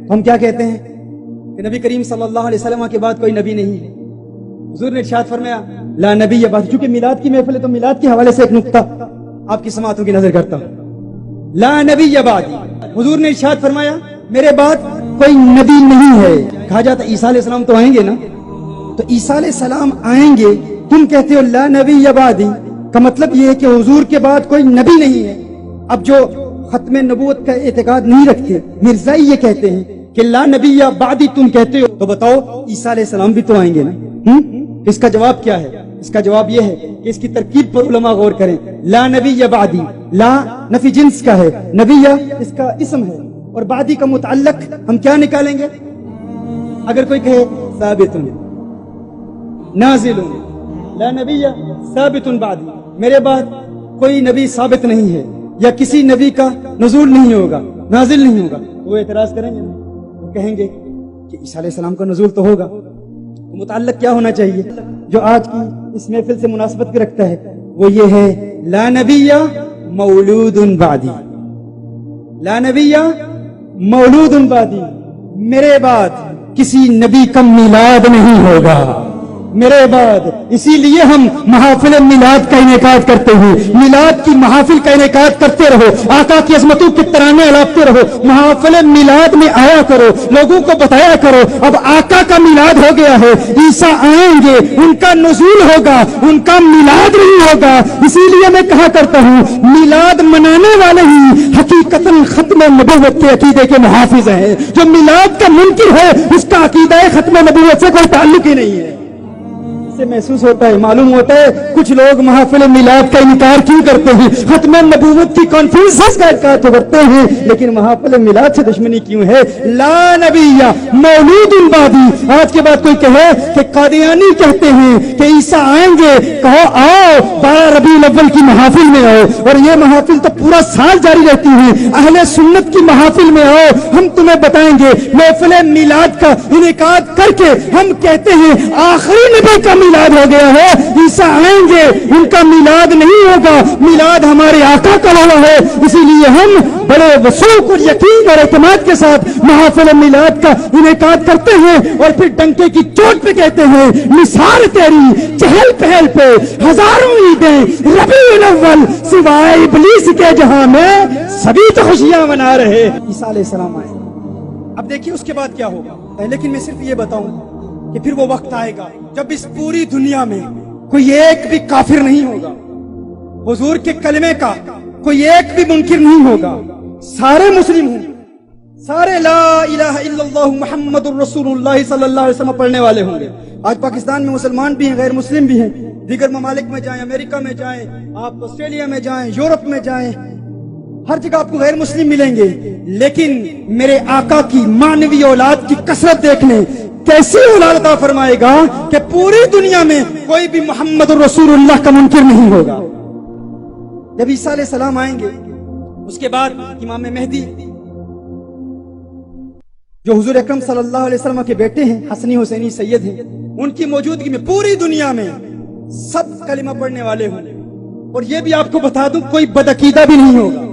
ہم کیا کہتے ہیں کہ نبی کریم صلی اللہ علیہ وسلم کے بعد کوئی نبی نہیں ہے. حضور نے ارشاد فرمایا لا نبی بعد. چونکہ میلاد کی محفل ہے تو میلاد کے حوالے سے ایک نقطہ آپ کی سماعتوں کی نظر کرتا ہوں. لا نبی بعد، حضور نے ارشاد فرمایا میرے بعد کوئی نبی نہیں ہے. کہا جاتا عیسیٰ علیہ السلام تو آئیں گے نا، تو عیسیٰ علیہ السلام آئیں گے، تم کہتے ہو لا نبی بعدی، کا مطلب یہ ہے کہ حضور کے بعد کوئی نبی نہیں ہے. اب جو ختم نبوت کا اعتقاد نہیں رکھتے مرزائی یہ کہتے ہیں کہ لا نبی یا بعدی تم کہتے ہو، تو بتاؤ عیسیٰ علیہ السلام بھی تو آئیں گے نا. اس کا جواب کیا ہے؟ اس کا جواب یہ ہے کہ اس کی ترکیب پر علماء غور کریں. لا نبی یا بعدی، لا نفی جنس کا ہے، نبی یا اس کا اسم ہے، اور بعدی کا متعلق ہم کیا نکالیں گے؟ اگر کوئی کہے ثابت نازل، لا نبی یا ثابت بعدی، میرے بعد کوئی نبی ثابت نہیں ہے یا کسی نبی کا نزول نہیں ہوگا، نازل نہیں ہوگا، تو وہ اعتراض کریں گے، وہ کہیں گے کہ عیسیٰ علیہ السلام کا نزول تو ہوگا. تو متعلق کیا ہونا چاہیے جو آج کی اس محفل سے مناسبت بھی رکھتا ہے؟ وہ یہ ہے لا نبی مولود بعدی، لا نبی مولود بعدی، میرے بعد کسی نبی کا میلاد نہیں ہوگا میرے بعد. اسی لیے ہم محافل میلاد کا انعقاد کرتے ہیں. میلاد کی محافل کا انعقاد کرتے رہو، آقا کی عظمتوں کے ترانے الاپتے رہو، محافل میلاد میں آیا کرو، لوگوں کو بتایا کرو اب آقا کا میلاد ہو گیا ہے، عیسیٰ آئیں گے، ان کا نزول ہوگا، ان کا میلاد نہیں ہوگا. اسی لیے میں کہا کرتا ہوں میلاد منانے والے ہی حقیقتاً ختم نبوت کے عقیدے کے محافظ ہیں. جو میلاد کا منکر ہے اس کا عقیدہ ختم نبوت سے کوئی تعلق ہی نہیں ہے. سے محسوس ہوتا ہے، معلوم ہوتا ہے کچھ لوگ محافل میلاد کا انکار کیوں کرتے ہیں، ختم نبوت کی کانفرنس کا انکار تو کرتے ہیں، لیکن محافل میلاد سے دشمنی کیوں ہے؟ لا نبی مولود بعدی. آج کے بعد کوئی کہے کہ قادیانی کہتے ہیں کہ عیسیٰ آئیں گے، کہو آؤ 12 ربیع الاول کی محافل میں آؤ، اور یہ محافل تو پورا سال جاری رہتی ہے. اہل سنت کی محافل میں آؤ، ہم تمہیں بتائیں گے محفل میلاد کا انعقاد کر کے ہم کہتے ہیں آخری نبی کا میلاد ہو گیا ہے، عیسیٰ آئیں گے، ان کا میلاد نہیں ہوگا، میلاد ہمارے آقا کا ہوا ہے. اسی لیے ہم بڑے وثوق اور یقین اور اعتماد کے ساتھ محافل میلاد کا انعقاد کرتے ہیں، اور پھر ڈنکے کی چوٹ پہ کہتے ہیں نثار تیری چہل پہل پہ ہزاروں عیدیں ربیع الاول سوائے ابلیس کے جہاں میں سبھی تو خوشیاں منا رہے. عیسیٰ علیہ السلام آئے. اب دیکھیے اس کے بعد کیا ہوگا، لیکن میں صرف یہ بتاؤں کہ پھر وہ وقت آئے گا جب اس پوری دنیا میں کوئی ایک بھی کافر نہیں ہوگا، حضور کے کلمے کا کوئی ایک بھی منکر نہیں ہوگا، سارے مسلم ہوں، سارے لا الہ الا اللہ محمد الرسول اللہ صلی اللہ علیہ وسلم پڑھنے والے ہوں گے. آج پاکستان میں مسلمان بھی ہیں، غیر مسلم بھی ہیں، دیگر ممالک میں جائیں، امریکہ میں جائیں، آپ آسٹریلیا میں جائیں، یورپ میں جائیں، ہر جگہ آپ کو غیر مسلم ملیں گے. لیکن میرے آقا کی معنوی اولاد کی کثرت دیکھنے کیسی اولاد عطا فرمائے گا کہ پوری دنیا میں کوئی بھی محمد الرسول اللہ کا منکر نہیں ہوگا. جب عیسیٰ علیہ السلام آئیں گے اس کے بعد امام مہدی جو حضور اکرم صلی اللہ علیہ وسلم کے بیٹے ہیں، حسنی حسینی سید ہیں، ان کی موجودگی میں پوری دنیا میں سب کلمہ پڑھنے والے ہوں. اور یہ بھی آپ کو بتا دوں کوئی بدعقیدہ بھی نہیں ہوگا،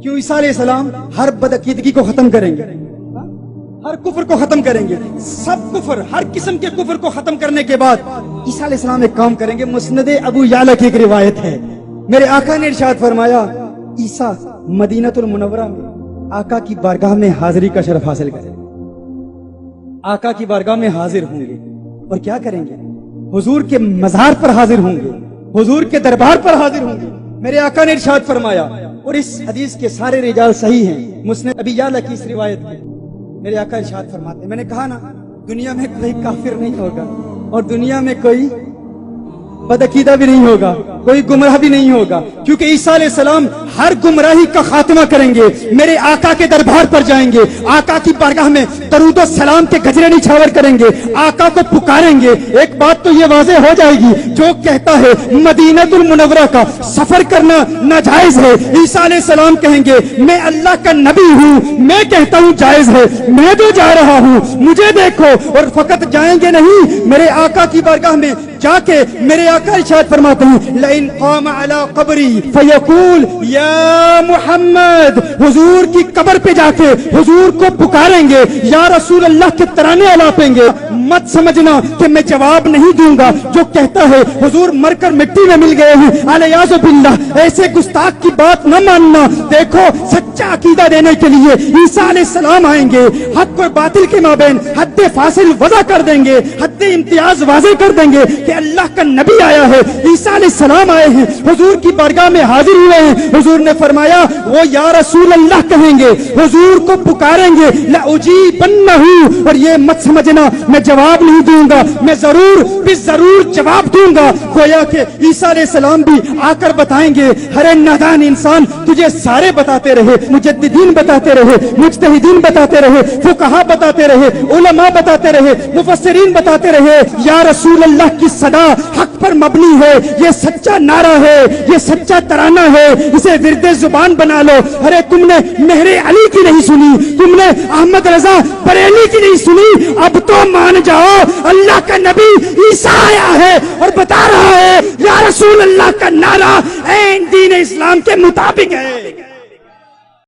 کیوں عیسیٰ علیہ السلام ہر بدعقیدگی کو ختم کریں گے، ہر کفر کو ختم کریں گے. سب کفر، ہر قسم کے کفر کو ختم کرنے کے بعد عیسیٰ علیہ السلام ایک کام کریں گے. مسند ابو یعلا کی ایک روایت ہے، میرے آقا نے ارشاد فرمایا عیسیٰ مدینہ المنورہ میں آقا کی بارگاہ میں حاضری کا شرف حاصل کریں. آقا کی بارگاہ میں حاضر ہوں گے اور کیا کریں گے؟ حضور کے مزار پر حاضر ہوں گے، حضور کے دربار پر حاضر ہوں گے. میرے آقا نے ارشاد فرمایا، اور اس حدیث کے سارے رجال صحیح ہیں، مسند ابی یعلا کی اس روایت میں میرے آقا ارشاد فرماتے ہیں، میں نے کہا نا دنیا میں کوئی کافر نہیں ہوگا اور دنیا میں کوئی بدعقیدہ بھی نہیں ہوگا، کوئی گمراہ بھی نہیں ہوگا، کیونکہ عیسیٰ علیہ السلام ہر گمراہی کا خاتمہ کریں گے. میرے آقا کے دربار پر جائیں گے، آقا کی بارگاہ میں درود و سلام کے گجرے نچھاور کریں گے، آقا کو پکاریں گے. ایک بات تو یہ واضح ہو جائے گی، جو کہتا ہے مدینہ المنورہ کا سفر کرنا ناجائز ہے، عیسیٰ علیہ السلام کہیں گے میں اللہ کا نبی ہوں، میں کہتا ہوں جائز ہے، میں جو جا رہا ہوں مجھے دیکھو. اور فقط جائیں گے نہیں، میرے آقا کی بارگاہ میں جا کے میرے آقا ارشاد فرماتے ہیں لئن قام على قبری فیقول یا محمد، حضور کی قبر پہ جا کے حضور کو پکاریں گے، یا رسول اللہ کے ترانے الاپیں گے، مت سمجھنا کہ میں جواب نہیں دوں گا جو کہتا ہے حضور مر کر مٹی میں مل گئے ہیں، الیاذ باللہ، ایسے گستاخ کی بات نہ ماننا۔ دیکھو سچا عقیدہ دینے کے لیے عیسیٰ علیہ السلام آئیں گے، حق اور باطل کے مابین حد فاصل وضع کر دیں گے، حد امتیاز واضح کر دیں گے کہ اللہ کا نبی آیا ہے، عیسیٰ علیہ السلام آئے ہیں، حضور کی بارگاہ میں حاضر ہوئے ہیں۔ حضور نے فرمایا وہ یا رسول اللہ کہیں گے، حضور کو پکاریں گے، لأجیبنہ، اور یہ مت سمجھنا میں جواب نہیں دوں گا، میں ضرور جواب دوں گا۔ گویا کہ عیسیٰ علیہ السلام بھی آ کر بتائیں گے، ہر نادان انسان تجھے سارے بتاتے رہے، مجددین بتاتے رہے، مجتہدین بتاتے رہے، فقہاء بتاتے رہے، علماء بتاتے رہے، مفسرین بتاتے رہے، یا رسول اللہ کی صدا حق پر مبنی ہے، یہ سچا نعرہ ہے، یہ سچا ترانہ ہے، اسے ورد زبان بنا لو۔ ارے تم نے مہر علی کی نہیں سنی، تم نے احمد رضا بریلی کی نہیں سنی، اب تو مان جاؤ اللہ کا نبی عیسیٰ آیا ہے اور بتا رہا ہے یا رسول اللہ کا نعرہ عین دین اسلام کے مطابق ہے۔